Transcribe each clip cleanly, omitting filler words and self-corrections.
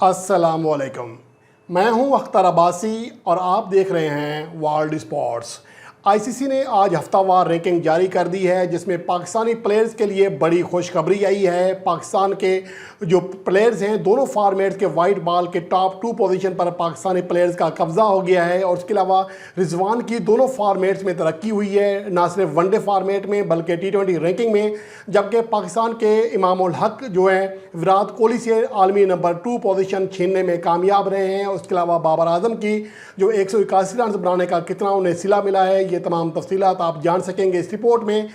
अस्सलामुअलैकुम। मैं हूं अख्तर अब्बासी और आप देख रहे हैं वर्ल्ड स्पोर्ट्स। आईसीसी ने आज हफ्तावार रैंकिंग जारी कर दी है जिसमें पाकिस्तानी प्लेयर्स के लिए बड़ी खुशखबरी आई है। पाकिस्तान के जो प्लेयर्स हैं दोनों फॉर्मेट्स के वाइट बॉल के टॉप 2 पोजीशन पर पाकिस्तानी प्लेयर्स का कब्जा हो गया है और उसके अलावा रिजवान की दोनों फॉर्मेट्स में तरक्की हुई है, ना सिर्फ वनडे फॉर्मेट में बल्कि T20 रैंकिंग में। जबकि पाकिस्तान के इमामुल हक जो है विराट कोहली से आलमी नंबर 2 पोजीशन छीनने में कामयाब रहे हैं। उसके अलावा बाबर आजम की जो 181 रन बनाने का कितना उन्हें सिला मिला है, ये तमाम तफसीलात आप जान सकेंगे इस रिपोर्ट में।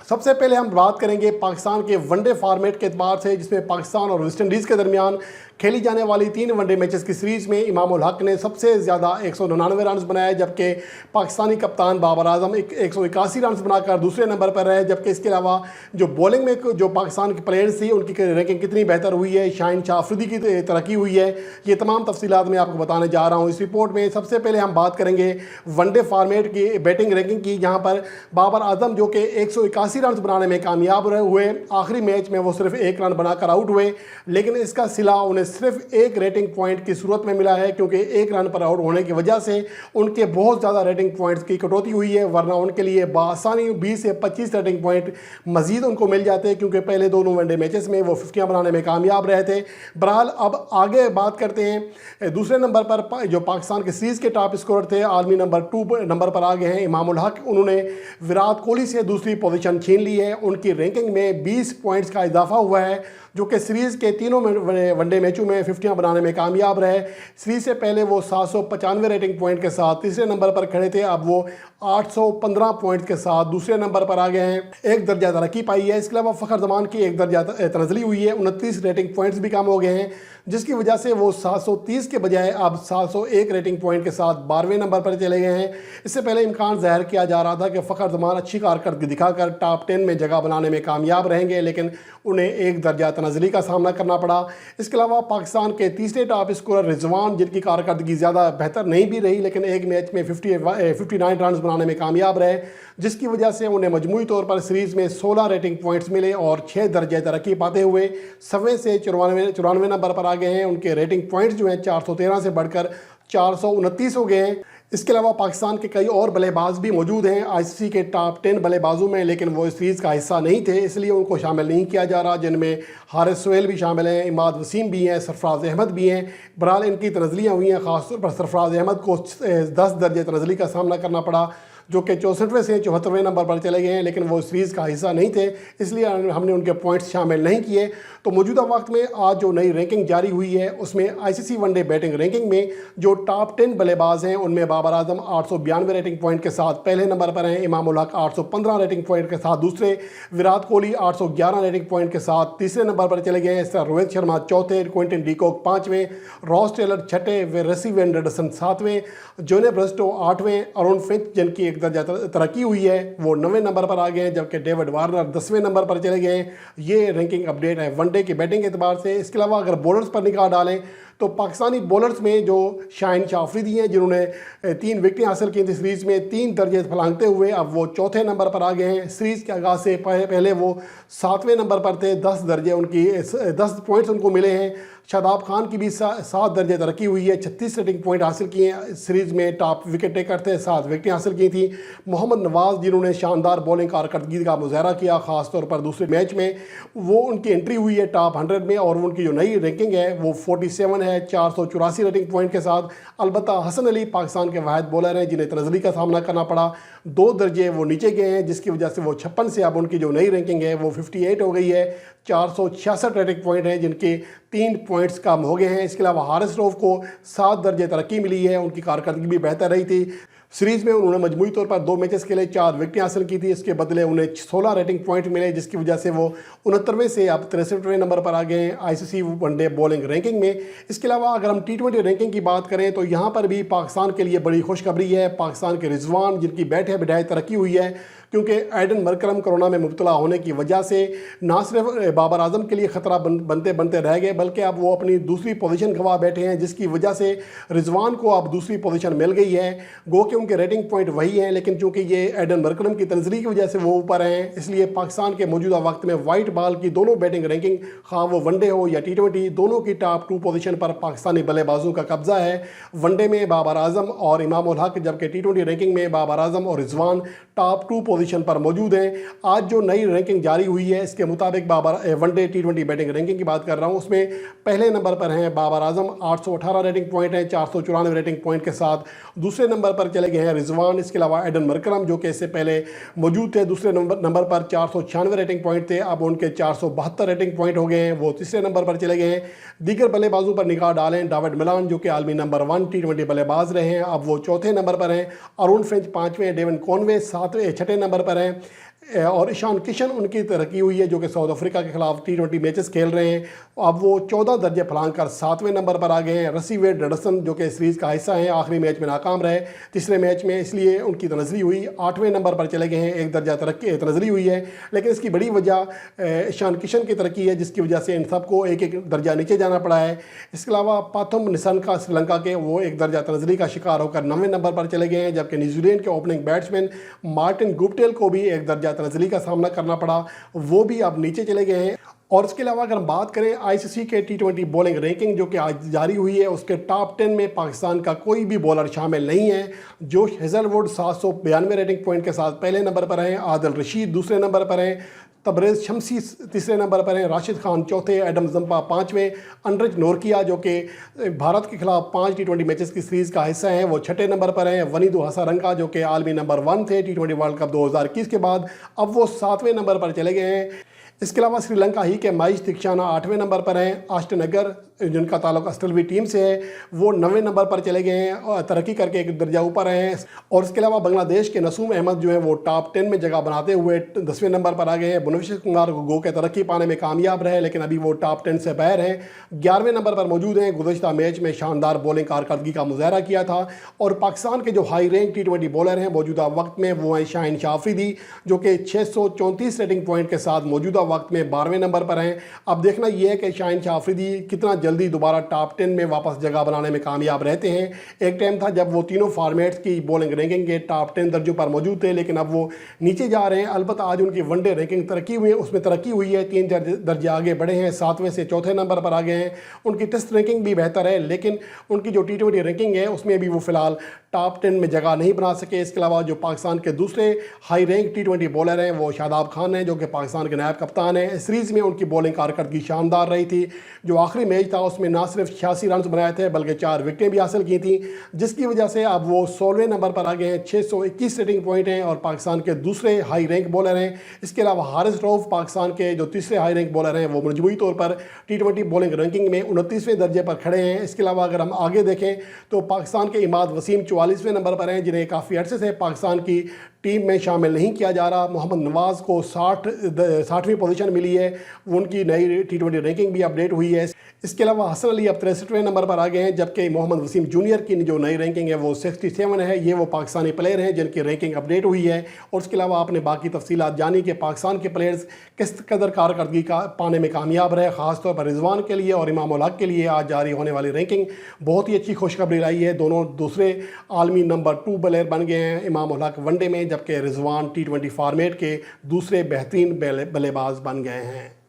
सबसे पहले हम बात करेंगे पाकिस्तान के वनडे फॉर्मेट के एतबार से, जिसमें पाकिस्तान और वेस्ट इंडीज़ के दरमियान खेली जाने वाली 3 वनडे मैचेस की सीरीज़ में इमामुल हक ने सबसे ज़्यादा 199 रन बनाए, जबकि पाकिस्तानी कप्तान बाबर आजम 181 रन बनाकर दूसरे नंबर पर रहे। जबकि इसके अलावा जो बॉलिंग में जो पाकिस्तान के प्लेयर्स थी उनकी रैंकिंग कितनी बेहतर हुई है, शाहीन शाह अफरीदी की तरक्की हुई है, ये तमाम तफसीलात मैं आपको बताने जा रहा हूँ इस रिपोर्ट में। सबसे पहले हम बात करेंगे वनडे फॉर्मेट की बैटिंग रैंकिंग की, जहाँ पर बाबर आजम जो कि 181 रन बनाने में कामयाब हुए। आखिरी मैच में वो सिर्फ 1 रन बनाकर आउट हुए, लेकिन इसका सिला उन्हें सिर्फ 1 रेटिंग पॉइंट की सूरत में मिला है, क्योंकि 1 रन पर आउट होने की वजह से उनके बहुत ज़्यादा रेटिंग पॉइंट्स की कटौती हुई है, वरना उनके लिए बासानी 20 से 25 रेटिंग पॉइंट मजीद उनको मिल जाते, क्योंकि पहले दोनों वनडे मैचेस में वो 50 बनाने में कामयाब रहे थे। बहरहाल अब आगे बात करते हैं। दूसरे नंबर पर जो पाकिस्तान के सीरीज़ के टॉप स्कोरर थे, आलमी नंबर 2 नंबर पर आ गए हैं इमामुल हक। उन्होंने विराट कोहली से दूसरी पोजीशन छीन ली है। उनकी रैंकिंग में 20 पॉइंट्स का इजाफा हुआ है, जो कि सीरीज़ के तीनों वनडे मैचों में 50 बनाने में कामयाब रहे। सीरीज़ से पहले वो 795 रेटिंग पॉइंट के साथ तीसरे नंबर पर खड़े थे, अब वो 815 पॉइंट के साथ दूसरे नंबर पर आ गए हैं, 1 दर्जा तरक्की पाई है। इसके अलावा फ़खर जमान की 1 दर्जा तनज़ली हुई है, 29 रेटिंग पॉइंट्स भी कम हो गए हैं, जिसकी वजह से वो 730 के बजाय अब 701 रेटिंग पॉइंट के साथ 12वें नंबर पर चले गए हैं। इससे पहले इम्कान ज़ाहिर किया जा रहा था कि फ़खर जमान अच्छी कारकर्दगी दिखाकर टॉप 10 में जगह बनाने में कामयाब रहेंगे, लेकिन उन्हें 1 दर्जा तनज़ली का सामना करना पड़ा। इसके अलावा पाकिस्तान के तीसरे टॉप स्कोरर रिजवान, जिनकी कारकर्दगी ज़्यादा बेहतर नहीं भी रही, लेकिन एक मैच में 59 रन बनाने में कामयाब रहे, जिसकी वजह से उन्हें मजमूई तौर पर सीरीज़ में 16 रेटिंग पॉइंट्स मिले और 6 दर्जे तरक्की पाते हुए 7वें से 94वें नंबर पर आ गए हैं। उनके रेटिंग पॉइंट्स जो हैं 413 से बढ़कर 429 हो गए हैं। इसके अलावा पाकिस्तान के कई और बल्लेबाज भी मौजूद हैं आईसीसी के टॉप 10 बल्लेबाजों में, लेकिन वो इस सीरीज़ का हिस्सा नहीं थे, इसलिए उनको शामिल नहीं किया जा रहा, जिनमें हारिस सोहेल भी शामिल हैं, इमाद वसीम भी हैं, सरफराज अहमद भी हैं। बहरहाल इनकी तनज़लियाँ हुई हैं, ख़ासतौर पर सरफराज अहमद को 10 दर्जे तनज़ली का सामना करना पड़ा, जो कि 64वें से 74वें नंबर पर चले गए हैं, लेकिन वो सीरीज़ का हिस्सा नहीं थे, इसलिए हमने उनके पॉइंट्स शामिल नहीं किए। तो मौजूदा वक्त में आज जो नई रैंकिंग जारी हुई है उसमें आईसीसी वनडे बैटिंग रैंकिंग में जो टॉप 10 बल्लेबाज हैं उनमें बाबर आजम 892 रेटिंग पॉइंट के साथ पहले नंबर पर हैं, इमामुल हक 815 रेटिंग पॉइंट के साथ दूसरे, विराट कोहली 811 रेटिंग पॉइंट के साथ तीसरे नंबर पर चले गए हैं। इस तरह रोहित शर्मा चौथे, क्विंटन डीकॉक 5वें, रॉस टेलर 6ठे, रसी एंडरसन 7वें, जोने ब्रस्टो 8वें, अरुण फिंच जिनकी 1 दर्जा तरक्की हुई है वो 9वें नंबर पर आ गए हैं, जबकि डेविड वार्नर 10वें नंबर पर चले गए हैं। ये रैंकिंग अपडेट है वनडे की बैटिंग के एतबार से। इसके अलावा अगर बॉलर्स पर निगाह डालें तो पाकिस्तानी बॉलर्स में जो शाहीन शाह अफरीदी हैं, जिन्होंने 3 विकेटें हासिल की थी सीरीज़ में, 3 दर्जे फलांगते हुए अब वो चौथे नंबर पर आ गए हैं। सीरीज़ के आगाज़ से पहले वो 7वें नंबर पर थे, 10 दर्जे उनकी 10 पॉइंट्स उनको मिले हैं। शादाब खान की भी 7 दर्जे तरक्की हुई है, 36 रेटिंग पॉइंट हासिल किए हैं, सीरीज़ में टॉप विकेट टेकर थे, 7 विकेटें हासिल की थी। मोहम्मद नवाज़ जिन्होंने शानदार बॉलिंग कारकर्दगी का मुजाहरा किया, ख़ासतौर पर दूसरे मैच में, वो उनकी एंट्री हुई है टॉप 100 में और उनकी जो नई रैंकिंग है वो 47 है, 484 रेटिंग पॉइंट के साथ। अलबत्ता हसन अली पाकिस्तान के वाहिद बॉलर हैं जिन्हें तनज़ली का सामना करना पड़ा, 2 दर्जे वो नीचे गए हैं, जिसकी वजह से वो 56 से अब उनकी जो नई रैंकिंग है वो 58 हो गई है, 466 रेटिंग पॉइंट हैं, जिनके 3 पॉइंट्स कम हो गए हैं। इसके अलावा हारिस रऊफ को 7 दर्जे तरक्की मिली है, उनकी कारकर्दगी भी बेहतर रही थी। सीरीज़ में उन्होंने मजमूई तौर पर 2 मैचेस के लिए 4 विकेटें हासिल की थी, इसके बदले उन्हें 16 रेटिंग पॉइंट मिले, जिसकी वजह से वो 69वें से अब 63वें नंबर पर आ गए हैं आईसीसी वनडे बॉलिंग रैंकिंग में। इसके अलावा अगर हम T20 रैंकिंग की बात करें तो यहाँ पर भी पाकिस्तान के लिए बड़ी खुशखबरी है। पाकिस्तान के रिजवान, जिनकी बैठे बिठाए तरक्की हुई है, क्योंकि एडन मरकरम कोरोना में मुब्तला होने की वजह से ना सिर्फ बाबर आजम के लिए ख़तरा बनते बनते रह गए, बल्कि अब वो अपनी दूसरी पोजीशन गंवा बैठे हैं, जिसकी वजह से रिजवान को अब दूसरी पोजीशन मिल गई है। गो कि उनके रेटिंग पॉइंट वही हैं, लेकिन चूंकि ये एडन मरकरम की तनजरी की वजह से वो ऊपर हैं, इसलिए पाकिस्तान के मौजूदा वक्त में वाइट बॉल की दोनों बैटिंग रैंकिंग, खा वो वनडे हो या T20, दोनों की टॉप 2 पोजीशन पर पाकिस्तानी बल्लेबाजों का कब्जा है। वनडे में बाबर आजम और इमाम उल हक, जबकि T20 रैंकिंग में बाबर आजम और रिजवान टॉप 2 पोजीशन पर मौजूद हैं। आज जो नई रैंकिंग जारी हुई है, इसके मुताबिक Babar one day T20 batting ranking की बात कर रहा हूँ, उसमें पहले नंबर पर हैं बाबर आजम, 818 रेटिंग पॉइंट है, 494 रेटिंग पॉइंट के साथ। दूसरे नंबर पर चले गए हैं रिजवान, इसके अलावा एडन मरकरम जो कि इससे पहले मौजूद थे दूसरे नंबर पर 496 रेटिंग पॉइंट थे, अब उनके 472 रेटिंग पॉइंट हो गए हैं, वो तीसरे नंबर पर चले गए हैं। दीगर बल्लेबाजों पर निगाह डालें, डेविड मिलान जो कि आलमी नंबर 1 T20 बल्लेबाज रहे हैं, अब वो चौथे नंबर पर हैं। अरुण फिंच पाँचवें, डेवन कॉनवे छठे नंबर पर हैं, और ईशान किशन उनकी तरक्की हुई है जो कि साउथ अफ्रीका के खिलाफ T20 मैचेस खेल रहे हैं, अब वो 14 दर्जे फलांग कर 7वें नंबर पर आ गए हैं। रसी वेड रडसन जो कि सीरीज़ का हिस्सा हैं, आखिरी मैच में नाकाम रहे तीसरे मैच में, इसलिए उनकी तनजरी हुई 8वें नंबर पर चले गए हैं, 1 दर्जा तनजरी हुई है। लेकिन इसकी बड़ी वजह ईशान किशन की तरक्की है, जिसकी वजह से इन सबको एक एक दर्जा नीचे जाना पड़ा है। इसके अलावा पाथम निसनका श्रीलंका के, वो 1 दर्जा तनजरी का शिकार होकर 9वें नंबर पर चले गए हैं, जबकि न्यूजीलैंड के ओपनिंग बैट्समैन मार्टिन गुप्टिल को भी 1 दर्जा तनजरी का सामना करना पड़ा, वो भी अब नीचे चले गए हैं। और इसके अलावा अगर हम बात करें आईसीसी के T20 बॉलिंग रैंकिंग जो कि आज जारी हुई है, उसके टॉप 10 में पाकिस्तान का कोई भी बॉलर शामिल नहीं है। जोश हेजलवुड 792 रेटिंग पॉइंट के साथ पहले नंबर पर हैं, आदिल रशीद दूसरे नंबर पर हैं, तबरेज़ शमसी तीसरे नंबर पर हैं, राशिद खान चौथे, एडम जंपा पाँचवें, अनरिच नोरकिया जो कि भारत के खिलाफ 5 T20 मैचेस की सीरीज़ का हिस्सा हैं, वो छठे नंबर पर हैं। वनीदु हसारंगा जो कि आलमी नंबर 1 थे T20 वर्ल्ड कप 2021 के बाद, अब वो 7वें नंबर पर चले गए हैं। इसके अलावा श्रीलंका ही के माइश तिक्षाना 8वें नंबर पर हैं। आस्टन अगर जिनका ताल्लुक ऑस्ट्रेलियाई टीम से है, वो 9वें नंबर पर चले गए हैं और तरक्की करके 1 दर्जा ऊपर हैं। और इसके अलावा बांग्लादेश के नसूम अहमद जो है वो टॉप 10 में जगह बनाते हुए 10वें नंबर पर आ गए हैं। भुवनेश्वर कुमार गो के तरक्की पाने में कामयाब रहे, लेकिन अभी वो टॉप 10 से बाहर हैं, 11वें नंबर पर मौजूद हैं। गुज़श्ता मैच में शानदार बॉलिंग कारकर्दगी का मुजाहरा किया था। और पाकिस्तान के जो हाई रैंक T20 बॉलर हैं मौजूदा वक्त में, वो हैं शाहीन शाह अफरीदी जो कि 634 रेटिंग पॉइंट के साथ मौजूदा वक्त में 12वें नंबर पर हैं। अब देखना यह है कि शाहीन शाह अफरीदी कितना जल्दी दोबारा टॉप 10 में वापस जगह बनाने में कामयाब रहते हैं। एक टाइम था जब वो तीनों फॉर्मेट्स की बॉलिंग रैंकिंग के टॉप 10 दर्जों पर मौजूद थे, लेकिन अब वो नीचे जा रहे हैं। अलबत्ता आज उनकी वनडे रैंकिंग उसमें तरक्की हुई है, 3 दर्जे आगे बढ़े हैं, 7वें से चौथे नंबर पर आ गए हैं। उनकी टेस्ट रैंकिंग भी बेहतर है, लेकिन उनकी जो T20 रैंकिंग है उसमें भी वो फिलहाल टॉप 10 में जगह नहीं बना सके। इसके अलावा जो पाकिस्तान के दूसरे हाई रैंक T20 बॉलर हैं वो शादाब खान हैं जो कि पाकिस्तान के नायब कप्तान हैं। इस सीरीज़ में उनकी बॉलिंग कारकर्दगी शानदार रही थी। जो आखिरी मैच था उसमें ना सिर्फ 86 रन बनाए थे बल्कि 4 विकेटें भी हासिल की थी, जिसकी वजह से अब वो 16वें नंबर पर आ गए हैं, 621 रेटिंग पॉइंट हैं और पाकिस्तान के दूसरे हाई रैंक बॉलर हैं। इसके अलावा हारिस रऊफ पाकिस्तान के जो तीसरे हाई रैंक बॉलर हैं वो मजमूई तौर पर T20 बॉलिंग रैंकिंग में 29वें दर्जे पर खड़े हैं। इसके अलावा अगर हम आगे देखें तो पाकिस्तान के इमाद वसीम 44वें नंबर पर हैं, जिन्हें काफ़ी अर्से से पाकिस्तान की टीम में शामिल नहीं किया जा रहा। मोहम्मद नवाज़ को 60वीं पोजीशन मिली है, उनकी नई T20 रैंकिंग भी अपडेट हुई है। इसके अलावा हसन अली अब 63वें नंबर पर आ गए हैं, जबकि मोहम्मद वसीम जूनियर की जो नई रैंकिंग है वो 67 है। ये वो पाकिस्तानी प्लेयर हैं जिनकी रैंकिंग अपडेट हुई है। और उसके अलावा आपने बाकी तफसीलात जानी कि पाकिस्तान के प्लेयर्स किस कदर कारकर्दगी का पाने में कामयाब रहे। ख़ासतौर पर रिजवान के लिए और इमाम उल हक के लिए आज जारी होने वाली रैंकिंग बहुत ही अच्छी खुशखबरी रही है। दोनों दूसरे आलमी नंबर 2 प्लेयर बन गए हैं, इमाम उल हक वनडे में, जबकि रिजवान T20 फॉर्मेट के दूसरे बेहतरीन बल्लेबाज बन गए हैं।